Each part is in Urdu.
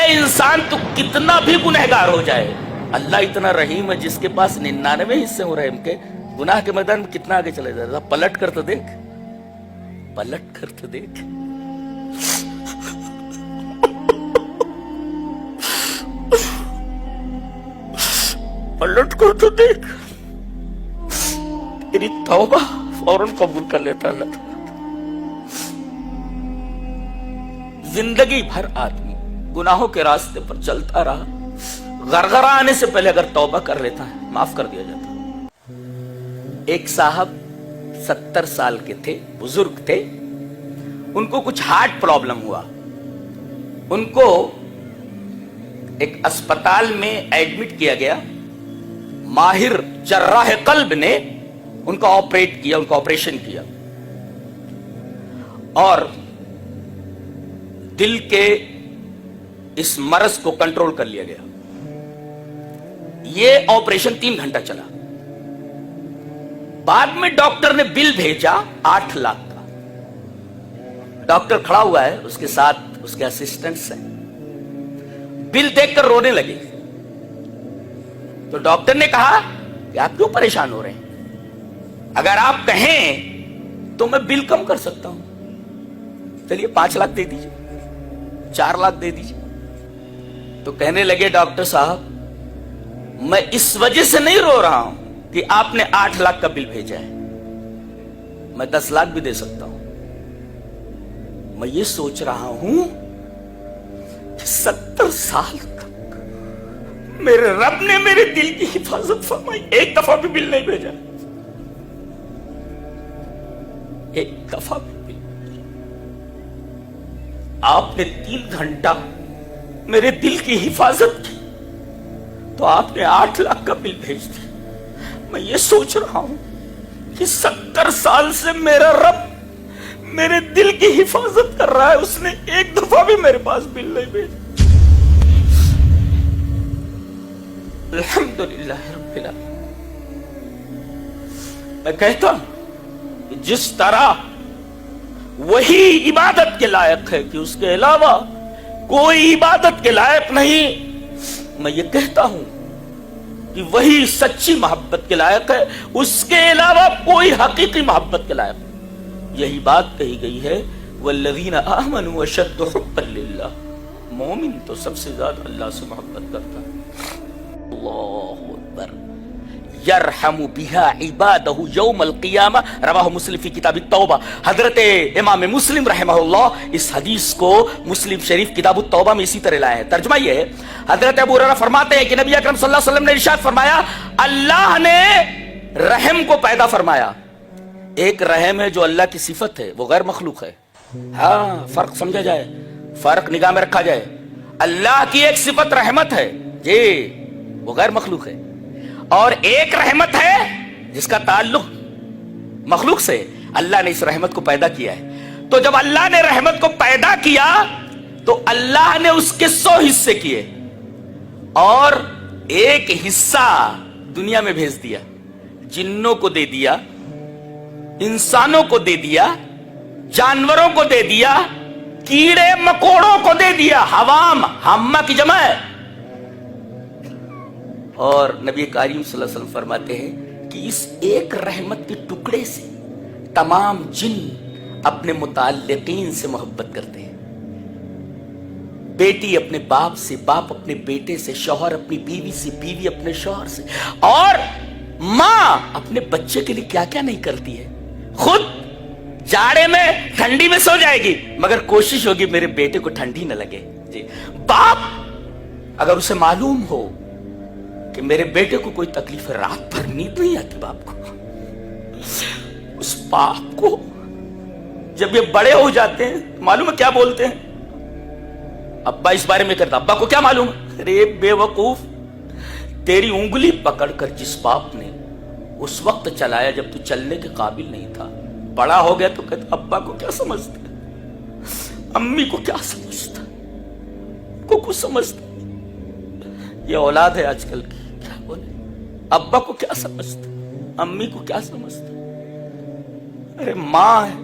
انسان تو کتنا بھی گنہگار ہو جائے، اللہ اتنا رحیم ہے جس کے پاس 99 حصے ہو رحم کے، گناہ کے میدان میں کتنا آگے چلے جاتا. پلٹ کر تو دیکھ، پلٹ کر تو دیکھ. پلٹ کر تو دیکھ، تیری توبہ فوراً قبول کر لیتا اللہ. زندگی بھر آدمی گناہوں کے راستے پر چلتا رہا، غرغرہ آنے سے پہلے اگر توبہ کر لیتا ہے معاف کر دیا جاتا. ایک صاحب 70 سال کے تھے، بزرگ تھے، ان کو کچھ ہارٹ پرابلم ہوا. ان کو ایک اسپتال میں ایڈمٹ کیا گیا. ماہر جراح قلب نے ان کا آپریٹ کیا، ان کا آپریشن کیا، اور دل کے اس مرض کو کنٹرول کر لیا گیا. یہ آپریشن 3 گھنٹہ چلا. بعد میں ڈاکٹر نے بل بھیجا 8 لاکھ کا. ڈاکٹر کھڑا ہوا ہے، اس کے ساتھ اس کے اسسٹنٹس ہیں. بل دیکھ کر رونے لگے. تو ڈاکٹر نے کہا کہ آپ کیوں پریشان ہو رہے ہیں؟ اگر آپ کہیں تو میں بل کم کر سکتا ہوں. چلیے 5 لاکھ دے دیجیے، 4 لاکھ دے دیجیے. تو کہنے لگے ڈاکٹر صاحب میں اس وجہ سے نہیں رو رہا ہوں کہ آپ نے 8 لاکھ کا بل بھیجا ہے، میں 10 لاکھ بھی دے سکتا ہوں. میں یہ سوچ رہا ہوں کہ 70 سال تک میرے رب نے میرے دل کی حفاظت فرمائی، ایک دفعہ بھی بل نہیں بھیجا، ایک دفعہ بھی بل. آپ نے 3 گھنٹہ میرے دل کی حفاظت کی تو آپ نے 8 لاکھ کا بل بھیج دیا. میں یہ سوچ رہا ہوں کہ 70 سال سے میرا رب میرے دل کی حفاظت کر رہا ہے، اس نے ایک دفعہ بھی میرے پاس بل نہیں بھیجا. الحمدللہ رب العالمین. میں کہتا ہوں کہ جس طرح وہی عبادت کے لائق ہے کہ اس کے علاوہ کوئی عبادت کے لائق نہیں، میں یہ کہتا ہوں کہ وہی سچی محبت کے لائق ہے، اس کے علاوہ کوئی حقیقی محبت کے لائق نہیں. یہی بات کہی گئی ہے والذین آمنوا اشد حبا للہ. مومن تو سب سے زیادہ اللہ سے محبت کرتا ہے. اللہ اکبر. یرحم بها عبادہ یوم القیامہ. رواہ مسلم فی کتاب التوبہ. حضرت امام مسلم رحمہ اللہ اس حدیث کو مسلم شریف کتاب التوبہ میں اسی طرح لائے ہیں. ترجمہ یہ ہے، حضرت ابو ہریرہ فرماتے ہیں کہ نبی اکرم صلی اللہ علیہ وسلم نے ارشاد فرمایا اللہ نے رحم کو پیدا فرمایا. ایک رحم ہے جو اللہ کی صفت ہے، وہ غیر مخلوق ہے. ہاں فرق سمجھا جائے، فرق نگاہ میں رکھا جائے. اللہ کی ایک صفت رحمت ہے جی، وہ غیر مخلوق ہے، اور ایک رحمت ہے جس کا تعلق مخلوق سے. اللہ نے اس رحمت کو پیدا کیا ہے. تو جب اللہ نے رحمت کو پیدا کیا تو اللہ نے اس کے 100 حصے کیے اور ایک حصہ دنیا میں بھیج دیا. جنوں کو دے دیا، انسانوں کو دے دیا، جانوروں کو دے دیا، کیڑے مکوڑوں کو دے دیا. حوام حمہ کی جمع ہے. اور نبی کریم صلی اللہ علیہ وسلم فرماتے ہیں کہ اس ایک رحمت کے ٹکڑے سے تمام جن اپنے متعلقین سے محبت کرتے ہیں. بیٹی اپنے باپ سے، باپ اپنے بیٹے سے، شوہر اپنی بیوی سے، بیوی اپنے شوہر سے، اور ماں اپنے بچے کے لیے کیا کیا نہیں کرتی ہے. خود جاڑے میں ٹھنڈی میں سو جائے گی مگر کوشش ہوگی میرے بیٹے کو ٹھنڈی نہ لگے. جی باپ اگر اسے معلوم ہو کہ میرے بیٹے کو کوئی تکلیف ہے، رات بھر نیند نہیں آتی باپ کو، اس باپ کو جب یہ بڑے ہو جاتے ہیں معلوم ہے کیا بولتے ہیں؟ ابا اس بارے میں کرتا، ابا کو کیا معلوم ہے؟ ارے بے وقوف، تیری انگلی پکڑ کر جس باپ نے اس وقت چلایا جب تو چلنے کے قابل نہیں تھا، بڑا ہو گیا تو کہتا ابا کو کیا سمجھتا، امی کو کیا سمجھتا، کو کچھ سمجھتا. یہ اولاد ہے آج کل کی، کیا بولے، ابا کو کیا سمجھتا، امی کو کیا سمجھتا. ارے ماں ہے،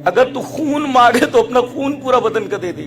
اگر تو خون مانگے تو اپنا خون پورا بدن کا دے دے.